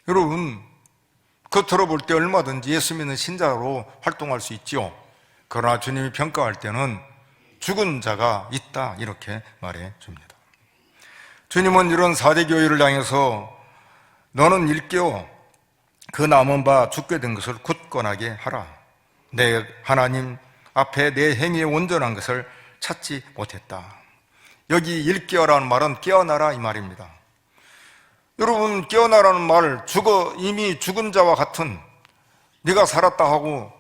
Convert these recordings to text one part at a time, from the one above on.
여러분, 겉으로 볼 때 얼마든지 예수 믿는 신자로 활동할 수 있지요. 그러나 주님이 평가할 때는 죽은 자가 있다, 이렇게 말해 줍니다. 주님은 이런 사대교회를 향해서 너는 일깨워 그 남은 바 죽게 된 것을 굳건하게 하라. 내 하나님 앞에 내 행위의 온전한 것을 찾지 못했다. 여기 일깨어라는 말은 깨어나라 이 말입니다. 여러분, 깨어나라는 말, 이미 죽은 자와 같은, 네가 살았다 하고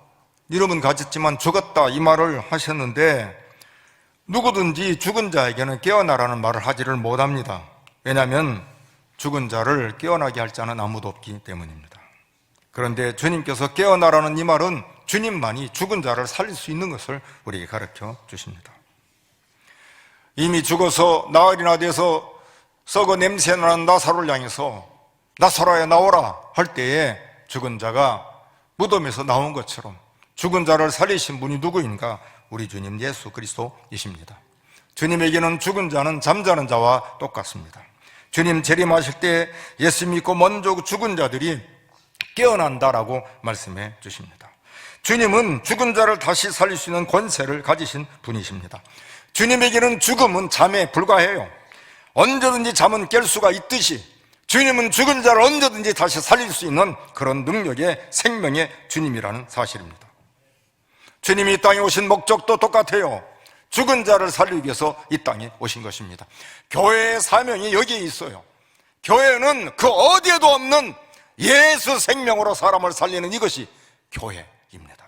이름은 가졌지만 죽었다 이 말을 하셨는데, 누구든지 죽은 자에게는 깨어나라는 말을 하지를 못합니다. 왜냐하면 죽은 자를 깨어나게 할 자는 아무도 없기 때문입니다. 그런데 주님께서 깨어나라는 이 말은 주님만이 죽은 자를 살릴 수 있는 것을 우리에게 가르쳐 주십니다. 이미 죽어서 나흘이나 돼서 썩어 냄새나는 나사로를 향해서 나사로야 나오라 할 때에 죽은 자가 무덤에서 나온 것처럼 죽은 자를 살리신 분이 누구인가? 우리 주님 예수 그리스도이십니다. 주님에게는 죽은 자는 잠자는 자와 똑같습니다. 주님 재림하실 때 예수 믿고 먼저 죽은 자들이 깨어난다라고 말씀해 주십니다. 주님은 죽은 자를 다시 살릴 수 있는 권세를 가지신 분이십니다. 주님에게는 죽음은 잠에 불과해요. 언제든지 잠은 깰 수가 있듯이 주님은 죽은 자를 언제든지 다시 살릴 수 있는 그런 능력의 생명의 주님이라는 사실입니다. 주님이 이 땅에 오신 목적도 똑같아요. 죽은 자를 살리기 위해서 이 땅에 오신 것입니다. 교회의 사명이 여기에 있어요. 교회는 그 어디에도 없는 예수 생명으로 사람을 살리는 이것이 교회입니다.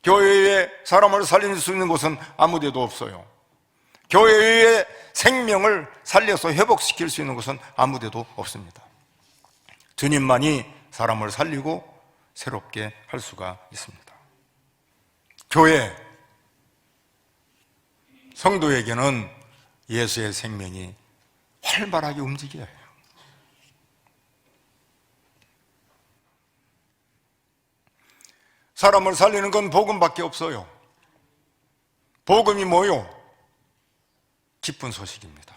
교회에 사람을 살릴 수 있는 곳은 아무 데도 없어요. 교회의 생명을 살려서 회복시킬 수 있는 곳은 아무 데도 없습니다. 주님만이 사람을 살리고 새롭게 할 수가 있습니다. 교회, 성도에게는 예수의 생명이 활발하게 움직여요. 사람을 살리는 건 복음밖에 없어요. 복음이 뭐요? 기쁜 소식입니다.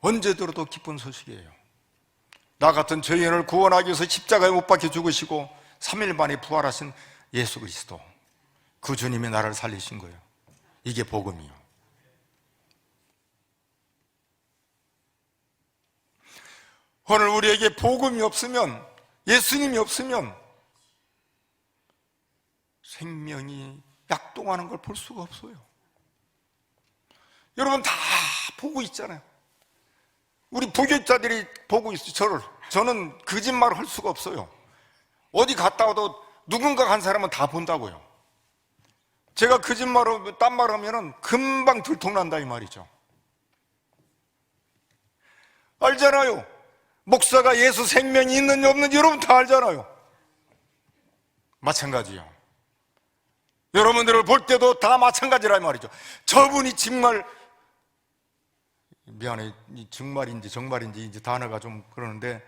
언제 들어도 기쁜 소식이에요. 나 같은 죄인을 구원하기 위해서 십자가에 못 박혀 죽으시고 3일 만에 부활하신 예수 그리스도, 그 주님이 나를 살리신 거예요. 이게 복음이요. 오늘 우리에게 복음이 없으면, 예수님이 없으면 생명이 약동하는 걸 볼 수가 없어요. 여러분 다 보고 있잖아요. 우리 부교자들이 보고 있어요. 저는 거짓말을 할 수가 없어요. 어디 갔다 와도 누군가 간 사람은 다 본다고요. 제가 거짓말로 딴 말 하면은 금방 들통난다 이 말이죠. 알잖아요. 목사가 예수 생명이 있는지 없는지 여러분 다 알잖아요. 마찬가지요. 여러분들을 볼 때도 다 마찬가지라 말이죠. 저분이 정말, 미안해, 정말인지 정말인지 이제 단어가 좀 그러는데,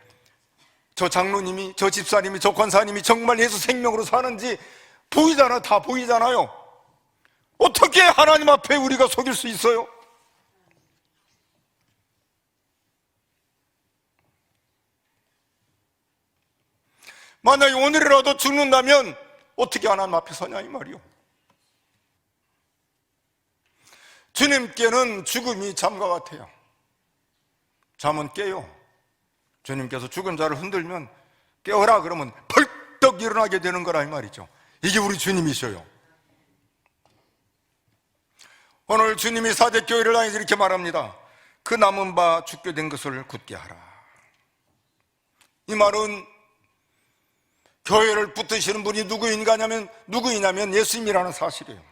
저 장로님이, 저 집사님이, 저 권사님이 정말 예수 생명으로 사는지 보이잖아요. 다 보이잖아요. 어떻게 하나님 앞에 우리가 속일 수 있어요? 만약에 오늘이라도 죽는다면 어떻게 하나님 앞에 서냐 이 말이요. 주님께는 죽음이 잠과 같아요. 잠은 깨요. 주님께서 죽은 자를 흔들면 깨어라 그러면 벌떡 일어나게 되는 거라 이 말이죠. 이게 우리 주님이셔요. 오늘 주님이 사대교회를 향해서 이렇게 말합니다. 그 남은 바 죽게 된 것을 굳게 하라. 이 말은 교회를 붙드시는 분이 누구이냐면 예수님이라는 사실이에요.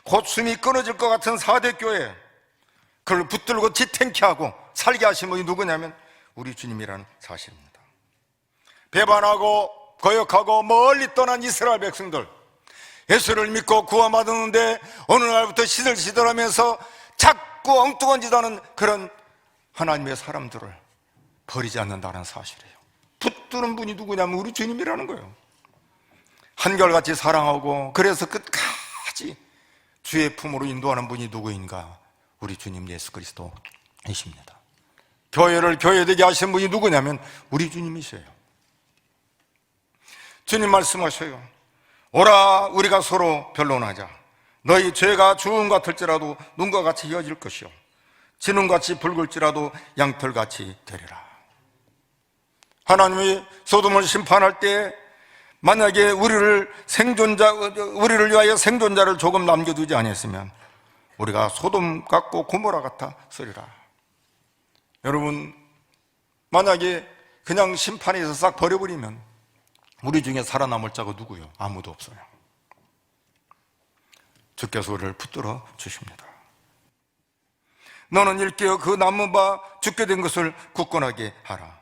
곧 숨이 끊어질 것 같은 사대교회, 그걸 붙들고 지탱케 하고 살게 하신 분이 누구냐면 우리 주님이라는 사실입니다. 배반하고 거역하고 멀리 떠난 이스라엘 백성들, 예수를 믿고 구원받았는데 어느 날부터 시들시들하면서 자꾸 엉뚱한 짓 하는 그런 하나님의 사람들을 버리지 않는다는 사실이에요. 붙드는 분이 누구냐면 우리 주님이라는 거예요. 한결같이 사랑하고 그래서 끝까지 주의 품으로 인도하는 분이 누구인가? 우리 주님 예수 그리스도이십니다. 교회를 교회되게 하신 분이 누구냐면 우리 주님이세요. 주님 말씀하셔요. 오라 우리가 서로 변론하자. 너희 죄가 주홍 같을지라도 눈과 같이 이어질 것이요 진홍같이 붉을지라도 양털같이 되리라. 하나님이 소돔을 심판할 때 만약에 우리를 위하여 생존자를 조금 남겨두지 않았으면 우리가 소돔 같고 고모라 같아 쓰리라. 여러분, 만약에 그냥 심판에서 싹 버려버리면 우리 중에 살아남을 자가 누구요? 아무도 없어요. 주께서 우리를 붙들어 주십니다. 너는 일깨어 그 나무바 죽게 된 것을 굳건하게 하라.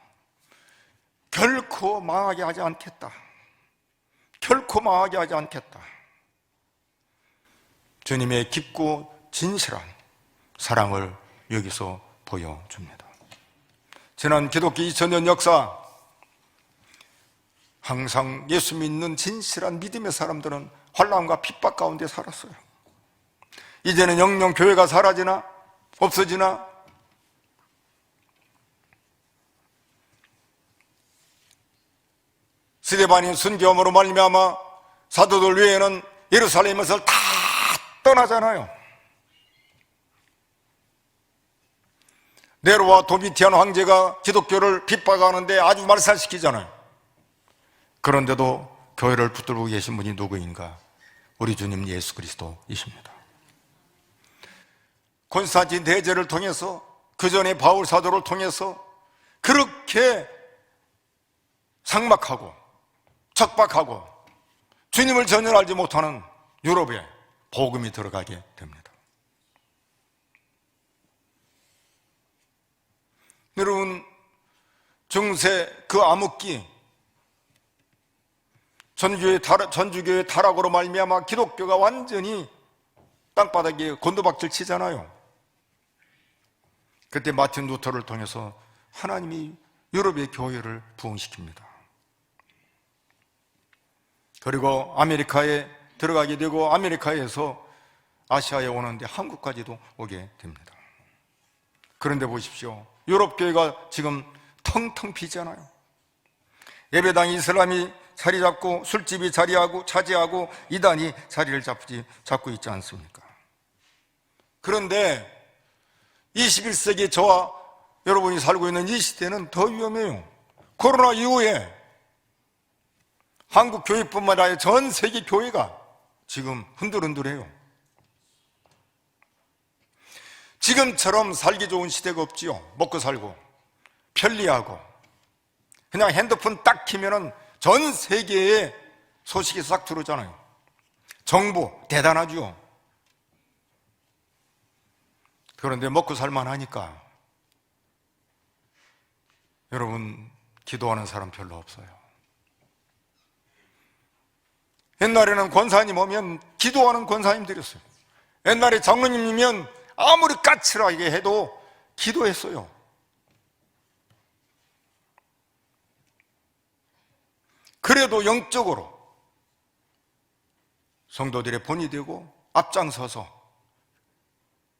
결코 망하게 하지 않겠다. 결코 망하게 하지 않겠다. 주님의 깊고 진실한 사랑을 여기서 보여줍니다. 지난 기독교 2000년 역사, 항상 예수 믿는 진실한 믿음의 사람들은 환난과 핍박 가운데 살았어요. 이제는 영영 교회가 사라지나 없어지나? 스데반이 순교함으로 말미암아 사도들 외에는 예루살렘에서 다 떠나잖아요. 네로와 도미티안 황제가 기독교를 핍박하는데 아주 말살시키잖아요. 그런데도 교회를 붙들고 계신 분이 누구인가? 우리 주님 예수 그리스도이십니다. 콘스탄틴 대제를 통해서, 그 전에 바울 사도를 통해서 그렇게 삭막하고 척박하고 주님을 전혀 알지 못하는 유럽에 복음이 들어가게 됩니다. 여러분, 중세 그 암흑기, 전주교의 타락으로 말미암아 기독교가 완전히 땅바닥에 곤두박질 치잖아요. 그때 마틴 루터를 통해서 하나님이 유럽의 교회를 부흥시킵니다. 그리고 아메리카에 들어가게 되고 아메리카에서 아시아에 오는데 한국까지도 오게 됩니다. 그런데 보십시오. 유럽 교회가 지금 텅텅 비잖아요. 예배당 이슬람이 자리 잡고 술집이 차지하고 이단이 자리를 잡고 있지 않습니까? 그런데 21세기 저와 여러분이 살고 있는 이 시대는 더 위험해요. 코로나 이후에 한국 교회뿐만 아니라 전 세계 교회가 지금 흔들흔들해요. 지금처럼 살기 좋은 시대가 없지요. 먹고 살고 편리하고 그냥 핸드폰 딱 키면은 전 세계에 소식이 싹 들어오잖아요. 정보 대단하죠. 그런데 먹고 살만하니까 여러분, 기도하는 사람 별로 없어요. 옛날에는 권사님 오면 기도하는 권사님들이었어요. 옛날에 장로님이면 아무리 까칠하게 해도 기도했어요. 그래도 영적으로 성도들의 본이 되고 앞장서서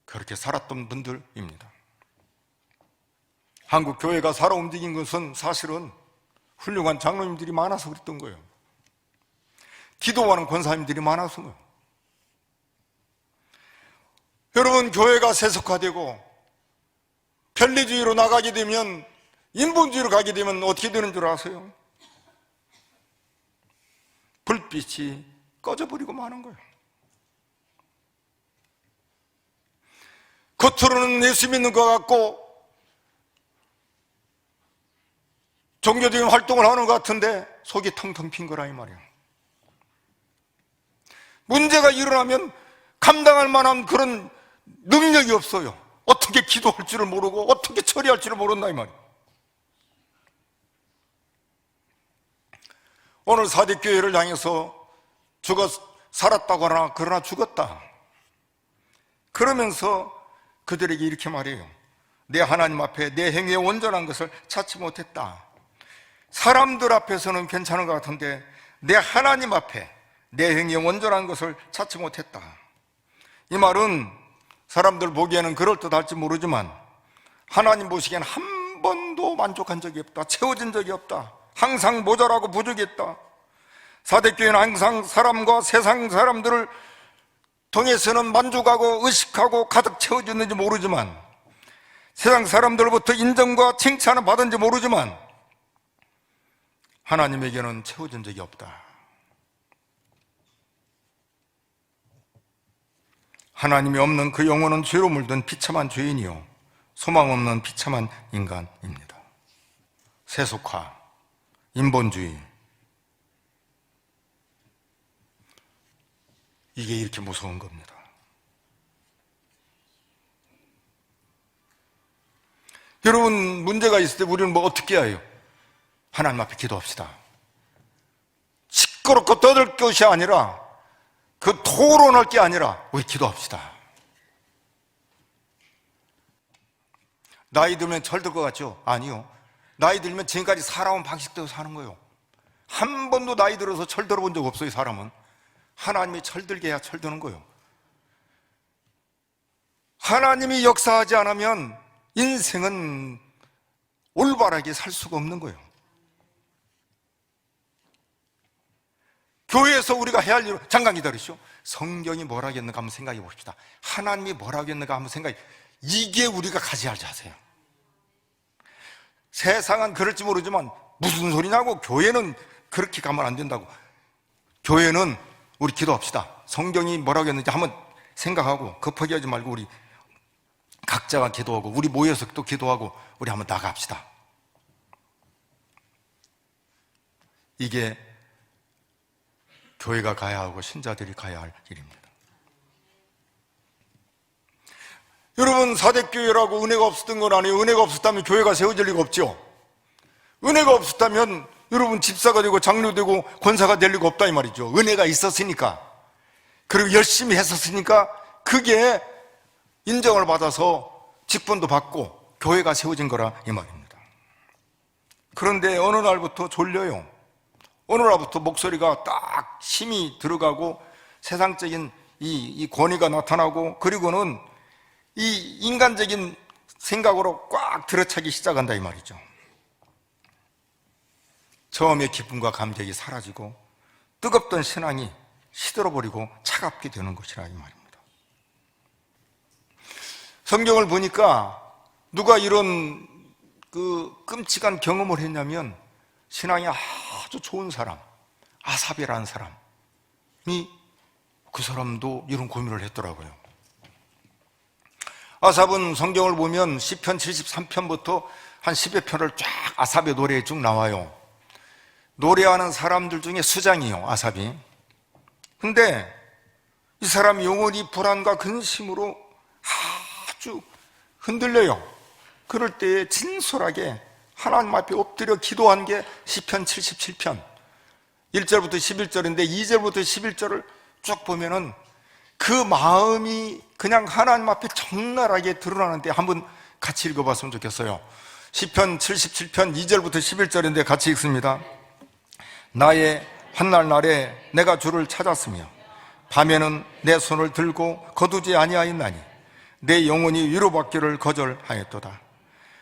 그렇게 살았던 분들입니다. 한국 교회가 살아 움직인 것은 사실은 훌륭한 장로님들이 많아서 그랬던 거예요. 기도하는 권사님들이 많아서 거예요. 여러분, 교회가 세속화되고 편리주의로 나가게 되면, 인본주의로 가게 되면 어떻게 되는 줄 아세요? 불빛이 꺼져버리고 마는 거예요. 겉으로는 예수 믿는 것 같고 종교적인 활동을 하는 것 같은데 속이 텅텅 빈 거라 이 말이에요. 문제가 일어나면 감당할 만한 그런 능력이 없어요. 어떻게 기도할 줄을 모르고 어떻게 처리할 줄을 모른다 이 말이에요. 오늘 사대교회를 향해서 살았다거나 그러나 죽었다, 그러면서 그들에게 이렇게 말해요. 내 하나님 앞에 내 행위의 온전한 것을 찾지 못했다. 사람들 앞에서는 괜찮은 것 같은데 내 하나님 앞에 내 행위의 온전한 것을 찾지 못했다. 이 말은 사람들 보기에는 그럴듯할지 모르지만 하나님 보시기엔 한 번도 만족한 적이 없다. 채워진 적이 없다. 항상 모자라고 부족했다. 사대교회는 항상 사람과 세상 사람들을 통해서는 만족하고 의식하고 가득 채워졌는지 모르지만, 세상 사람들로부터 인정과 칭찬을 받은지 모르지만 하나님에게는 채워진 적이 없다. 하나님이 없는 그 영혼은 죄로 물든 비참한 죄인이요 소망 없는 비참한 인간입니다. 세속화, 인본주의, 이게 이렇게 무서운 겁니다. 여러분, 문제가 있을 때 우리는 뭐 어떻게 해요? 하나님 앞에 기도합시다. 시끄럽고 떠들 것이 아니라, 그 토론할 게 아니라 우리 기도합시다. 나이 들면 철들 것 같죠? 아니요. 나이 들면 지금까지 살아온 방식대로 사는 거예요. 한 번도 나이 들어서 철들어 본 적 없어요. 사람은 하나님이 철들게 해야 철드는 거예요. 하나님이 역사하지 않으면 인생은 올바르게 살 수가 없는 거예요. 교회에서 우리가 해야 할 일은, 잠깐 기다리시오. 성경이 뭐라 하겠는가 한번 생각해 봅시다. 하나님이 뭐라 하겠는가 한번 생각해. 이게 우리가 가져야 할 자세예요. 세상은 그럴지 모르지만 무슨 소리냐고, 교회는 그렇게 가면 안 된다고. 교회는 우리 기도합시다. 성경이 뭐라 하겠는지 한번 생각하고 급하게 하지 말고 우리 각자가 기도하고 우리 모여서 또 기도하고 우리 한번 나갑시다. 이게 교회가 가야 하고 신자들이 가야 할 일입니다. 여러분, 사대교회라고 은혜가 없었던 건 아니에요. 은혜가 없었다면 교회가 세워질 리가 없죠. 은혜가 없었다면 여러분 집사가 되고 장로 되고 권사가 될 리가 없다 이 말이죠. 은혜가 있었으니까, 그리고 열심히 했었으니까 그게 인정을 받아서 직분도 받고 교회가 세워진 거라 이 말입니다. 그런데 어느 날부터 졸려요. 어느 날부터 목소리가 딱 힘이 들어가고 세상적인 이 권위가 나타나고, 그리고는 이 인간적인 생각으로 꽉 들어차기 시작한다 이 말이죠. 처음에 기쁨과 감격이 사라지고 뜨겁던 신앙이 시들어버리고 차갑게 되는 것이라 이 말입니다. 성경을 보니까 누가 이런 그 끔찍한 경험을 했냐면, 신앙이 아주 좋은 사람, 아삽이라는 사람이, 그 사람도 이런 고민을 했더라고요. 아삽은 성경을 보면 시편 73편부터 한 10여 편을 쫙 아삽의 노래에 쭉 나와요. 노래하는 사람들 중에 수장이요, 아삽이. 근데 이 사람 영혼이 불안과 근심으로 아주 흔들려요. 그럴 때에 진솔하게 하나님 앞에 엎드려 기도한 게 시편 77편 1절부터 11절인데 2절부터 11절을 쭉 보면은 그 마음이 그냥 하나님 앞에 적나라하게 드러나는데 한번 같이 읽어봤으면 좋겠어요. 시편 77편 2절부터 11절인데 같이 읽습니다. 나의 환난 날에 내가 주를 찾았으며 밤에는 내 손을 들고 거두지 아니하였나니 내 영혼이 위로받기를 거절하였도다.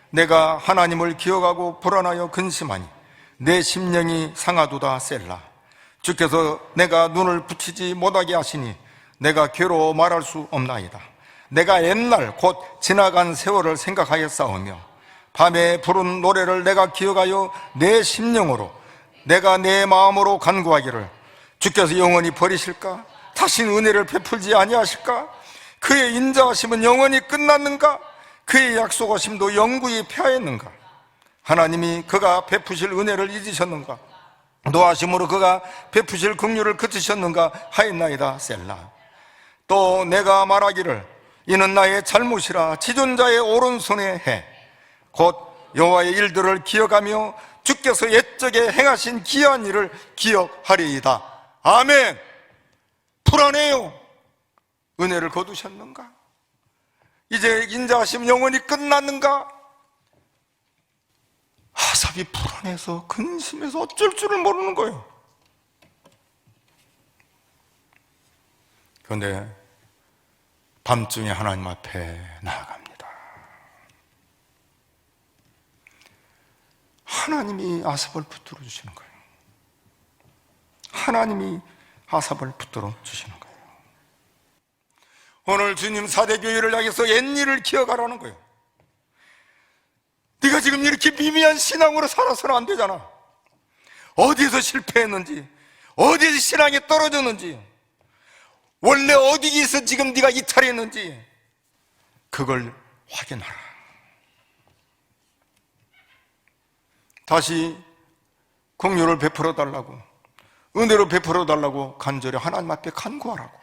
내가 하나님을 기억하고 불안하여 근심하니 내 심령이 상하도다 셀라. 주께서 내가 눈을 붙이지 못하게 하시니 내가 괴로워 말할 수 없나이다. 내가 옛날 곧 지나간 세월을 생각하여 싸우며 밤에 부른 노래를 내가 기억하여 내 심령으로 내가 내 마음으로 간구하기를 주께서 영원히 버리실까? 다신 은혜를 베풀지 아니하실까? 그의 인자하심은 영원히 끝났는가? 그의 약속하심도 영구히 패하였는가? 하나님이 그가 베푸실 은혜를 잊으셨는가? 노하심으로 그가 베푸실 긍휼을 그치셨는가 하였나이다 셀라. 또 내가 말하기를 이는 나의 잘못이라 지존자의 오른손에 해 곧 여호와의 일들을 기억하며 주께서 옛적에 행하신 기이한 일을 기억하리이다. 아멘. 불안해요. 은혜를 거두셨는가? 이제 인자하심 영원히 끝났는가? 아삽이 불안해서 근심해서 어쩔 줄을 모르는 거예요. 그런데 밤중에 하나님 앞에 나아갑니다. 하나님이 아삽을 붙들어 주시는 거예요. 하나님이 아삽을 붙들어 주시는 거예요. 오늘 주님 사대교회를 향해서 옛일을 기억하라는 거예요. 네가 지금 이렇게 미미한 신앙으로 살아서는 안 되잖아. 어디에서 실패했는지, 어디에서 신앙이 떨어졌는지, 원래 어디에서 지금 네가 이탈했는지 그걸 확인하라. 다시 긍휼을 베풀어 달라고, 은혜로 베풀어 달라고 간절히 하나님 앞에 간구하라고.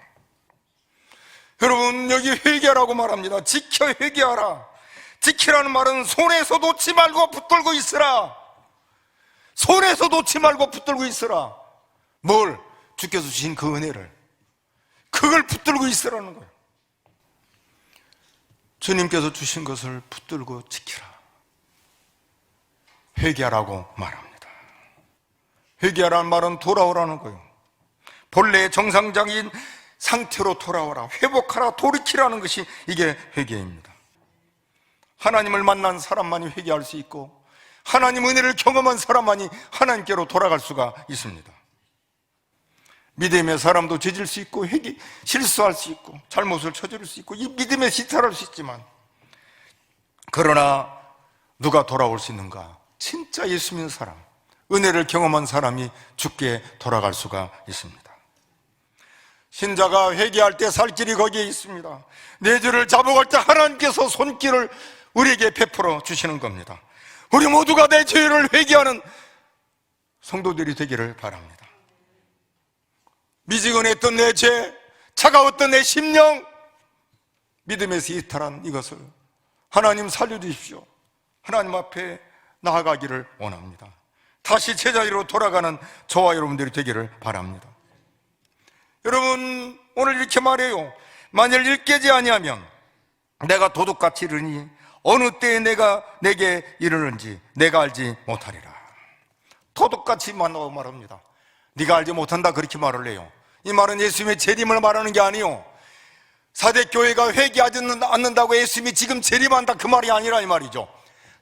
여러분, 여기 회개하라고 말합니다. 지켜 회개하라. 지키라는 말은 손에서 놓지 말고 붙들고 있으라. 손에서 놓지 말고 붙들고 있으라. 뭘? 주께서 주신 그 은혜를, 그걸 붙들고 있으라는 거예요. 주님께서 주신 것을 붙들고 지키라. 회개하라고 말합니다. 회개하라는 말은 돌아오라는 거예요. 본래의 정상적인 상태로 돌아오라, 회복하라, 돌이키라는 것이 이게 회개입니다. 하나님을 만난 사람만이 회개할 수 있고, 하나님 은혜를 경험한 사람만이 하나님께로 돌아갈 수가 있습니다. 믿음의 사람도 죄질 수 있고, 실수할 수 있고, 잘못을 저지를 수 있고, 이 믿음에 희탈할 수 있지만, 그러나 누가 돌아올 수 있는가? 진짜 예수 믿는 사람, 은혜를 경험한 사람이 죽게 돌아갈 수가 있습니다. 신자가 회개할 때 살 길이 거기에 있습니다. 내 죄를 자복할 때 하나님께서 손길을 우리에게 베풀어 주시는 겁니다. 우리 모두가 내 죄를 회개하는 성도들이 되기를 바랍니다. 미지근했던 내 죄, 차가웠던 내 심령, 믿음에서 이탈한 이것을 하나님 살려주십시오. 하나님 앞에 나아가기를 원합니다. 다시 제자리로 돌아가는 저와 여러분들이 되기를 바랍니다. 여러분, 오늘 이렇게 말해요. 만일 일 깨지 아니하면 내가 도둑같이 이르니 어느 때에 내게 이르는지 내가 알지 못하리라. 도둑같이 만나고 말합니다. 네가 알지 못한다, 그렇게 말을 해요. 이 말은 예수님의 재림을 말하는 게 아니요, 사대교회가 회개하지 않는다고 예수님이 지금 재림한다, 그 말이 아니라 이 말이죠.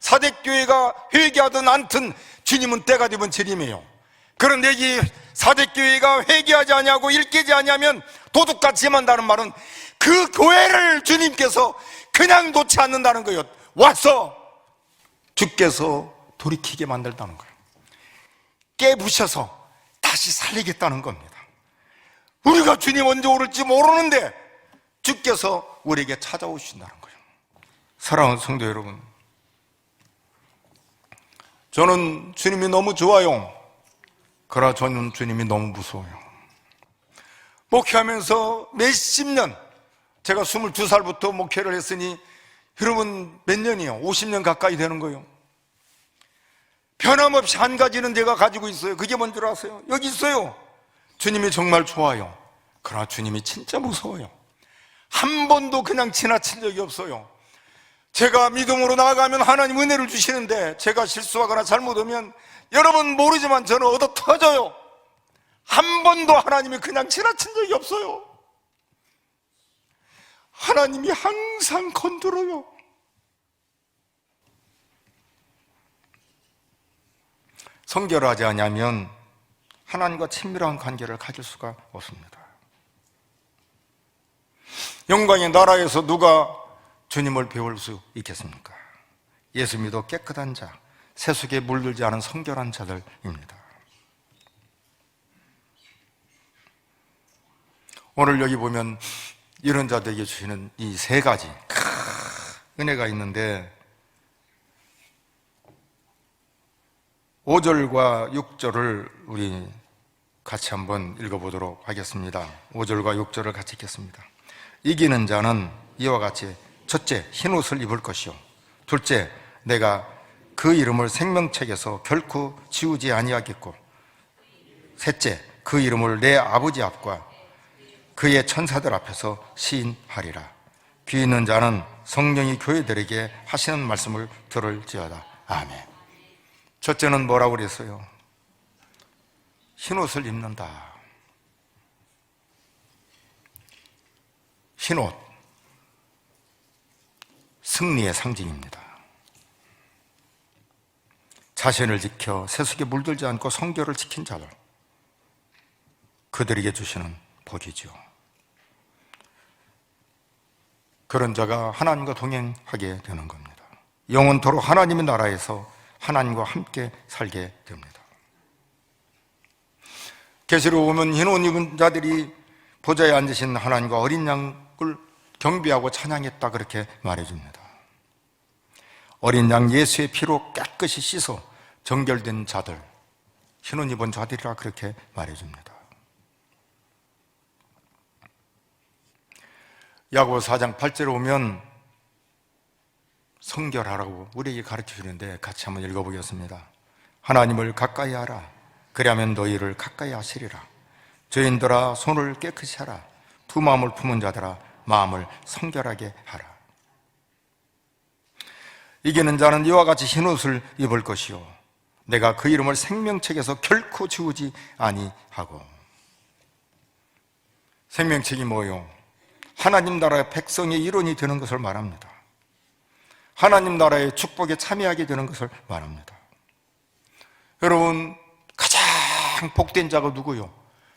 사대교회가 회개하든 않든 주님은 때가 되면 재림해요. 그런데 이 사대교회가 회개하지 아니하고 일 깨지 아니하면 도둑같이 만다는 말은 그 교회를 주님께서 그냥 놓지 않는다는 거예요. 와서 주께서 돌이키게 만들다는 거예요. 깨부셔서 다시 살리겠다는 겁니다. 우리가 주님 언제 오를지 모르는데 주께서 우리에게 찾아오신다는 거예요. 사랑하는 성도 여러분, 저는 주님이 너무 좋아요. 그러나 저는 주님이 너무 무서워요. 목회하면서 몇십 년, 제가 22살부터 목회를 했으니 여러분 몇 년이요? 50년 가까이 되는 거예요. 변함없이 한 가지는 제가 가지고 있어요. 그게 뭔 줄 아세요? 여기 있어요. 주님이 정말 좋아요. 그러나 주님이 진짜 무서워요. 한 번도 그냥 지나친 적이 없어요. 제가 믿음으로 나아가면 하나님 은혜를 주시는데, 제가 실수하거나 잘못하면 여러분 모르지만 저는 얻어 터져요. 한 번도 하나님이 그냥 지나친 적이 없어요. 하나님이 항상 건드려요. 성결하지 않으면 하나님과 친밀한 관계를 가질 수가 없습니다. 영광의 나라에서 누가 주님을 배울 수 있겠습니까? 예수 믿어 깨끗한 자, 세속에 물들지 않은 성결한 자들입니다. 오늘 여기 보면 이런 자들에게 주시는 이 세 가지 은혜가 있는데, 5절과 6절을 우리 같이 한번 읽어보도록 하겠습니다. 5절과 6절을 같이 읽겠습니다. 이기는 자는 이와 같이 첫째, 흰 옷을 입을 것이요, 둘째, 내가 그 이름을 생명책에서 결코 지우지 아니하겠고, 셋째, 그 이름을 내 아버지 앞과 그의 천사들 앞에서 시인하리라. 귀 있는 자는 성령이 교회들에게 하시는 말씀을 들을지어다. 아멘. 첫째는 뭐라고 그랬어요? 흰옷을 입는다. 흰옷, 승리의 상징입니다. 자신을 지켜 세속에 물들지 않고 성결을 지킨 자들, 그들에게 주시는 복이죠. 그런 자가 하나님과 동행하게 되는 겁니다. 영원토록 하나님의 나라에서 하나님과 함께 살게 됩니다. 계시록 보면 흰옷 입은 자들이 보좌에 앉으신 하나님과 어린 양을 경배하고 찬양했다, 그렇게 말해줍니다. 어린 양 예수의 피로 깨끗이 씻어 정결된 자들, 흰옷 입은 자들이라 그렇게 말해줍니다. 야고보서 4장 8절에 오면 성결하라고 우리에게 가르쳐 주는데, 같이 한번 읽어보겠습니다. 하나님을 가까이 하라. 그리하면 너희를 가까이 하시리라. 죄인들아, 손을 깨끗이 하라. 두 마음을 품은 자들아, 마음을 성결하게 하라. 이기는 자는 이와 같이 흰옷을 입을 것이요, 내가 그 이름을 생명책에서 결코 지우지 아니하고. 생명책이 뭐요? 하나님 나라의 백성의 일원이 되는 것을 말합니다. 하나님 나라의 축복에 참여하게 되는 것을 말합니다. 여러분, 가장 복된 자가 누구요?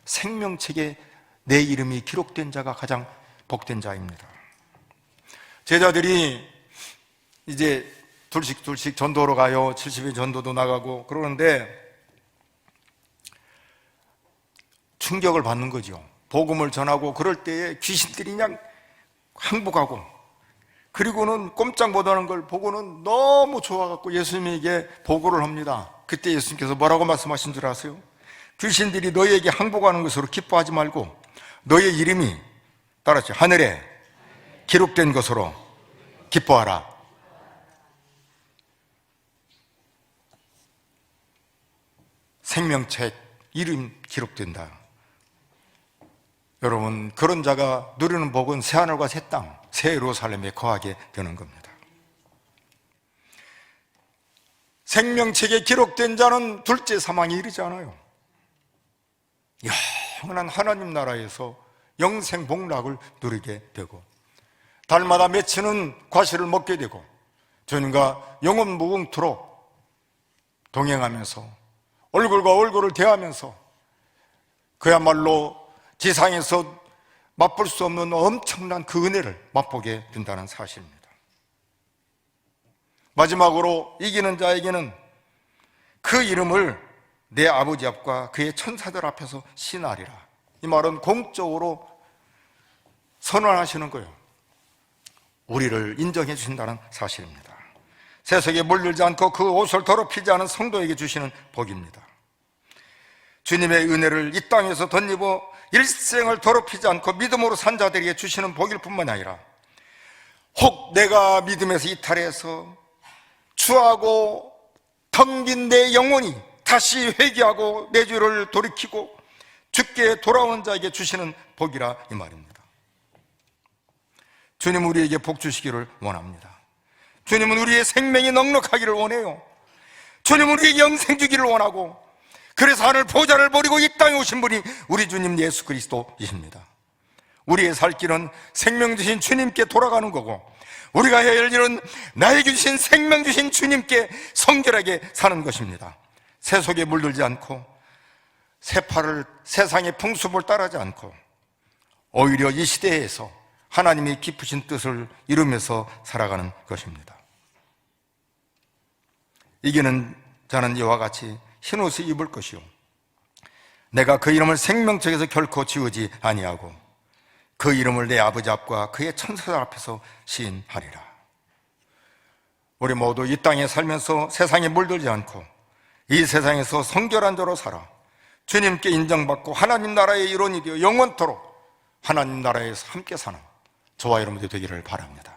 생명책에 내 이름이 기록된 자가 가장 복된 자입니다. 제자들이 이제 둘씩 전도로 가요. 70일 전도도 나가고 그러는데 충격을 받는 거죠. 복음을 전하고 그럴 때에 귀신들이 그냥 항복하고, 그리고는 꼼짝 못하는 걸 보고는 너무 좋아갖고 예수님에게 보고를 합니다. 그때 예수님께서 뭐라고 말씀하신 줄 아세요? 귀신들이 너희에게 항복하는 것으로 기뻐하지 말고 너희의 이름이, 따라하시, 하늘에 기록된 것으로 기뻐하라. 생명책 이름 기록된다. 여러분, 그런 자가 누리는 복은 새하늘과 새 땅, 새 예루살렘에 거하게 되는 겁니다. 생명책에 기록된 자는 둘째 사망에 이르지 않아요. 영원한 하나님 나라에서 영생 복락을 누리게 되고, 달마다 맺히는 과실을 먹게 되고, 주님과 영원 무궁토록 동행하면서 얼굴과 얼굴을 대하면서 그야말로 지상에서 맛볼 수 없는 엄청난 그 은혜를 맛보게 된다는 사실입니다. 마지막으로 이기는 자에게는 그 이름을 내 아버지 앞과 그의 천사들 앞에서 신하리라. 이 말은 공적으로 선언하시는 거예요. 우리를 인정해 주신다는 사실입니다. 세속에 물들지 않고 그 옷을 더럽히지 않은 성도에게 주시는 복입니다. 주님의 은혜를 이 땅에서 덧입어 일생을 더럽히지 않고 믿음으로 산 자들에게 주시는 복일 뿐만 아니라, 혹 내가 믿음에서 이탈해서 추하고 텅빈 내 영혼이 다시 회개하고 내 죄를 돌이키고 주께 돌아온 자에게 주시는 복이라, 이 말입니다. 주님, 우리에게 복 주시기를 원합니다. 주님은 우리의 생명이 넉넉하기를 원해요. 주님은 우리에게 영생 주기를 원하고, 그래서 하늘 보좌를 버리고 이 땅에 오신 분이 우리 주님 예수 그리스도이십니다. 우리의 살 길은 생명 주신 주님께 돌아가는 거고, 우리가 해야 할 일은 나에게 주신 생명 주신 주님께 성결하게 사는 것입니다. 세속에 물들지 않고 세파를 세상의 풍습을 따르지 않고, 오히려 이 시대에서 하나님의 깊으신 뜻을 이루면서 살아가는 것입니다. 이기는 자는 이와 같이 흰옷을 입을 것이요, 내가 그 이름을 생명책에서 결코 지우지 아니하고 그 이름을 내 아버지 앞과 그의 천사들 앞에서 시인하리라. 우리 모두 이 땅에 살면서 세상에 물들지 않고 이 세상에서 성결한 자로 살아 주님께 인정받고 하나님 나라의 일원이 되어 영원토록 하나님 나라에서 함께 사는 저와 여러분들 되기를 바랍니다.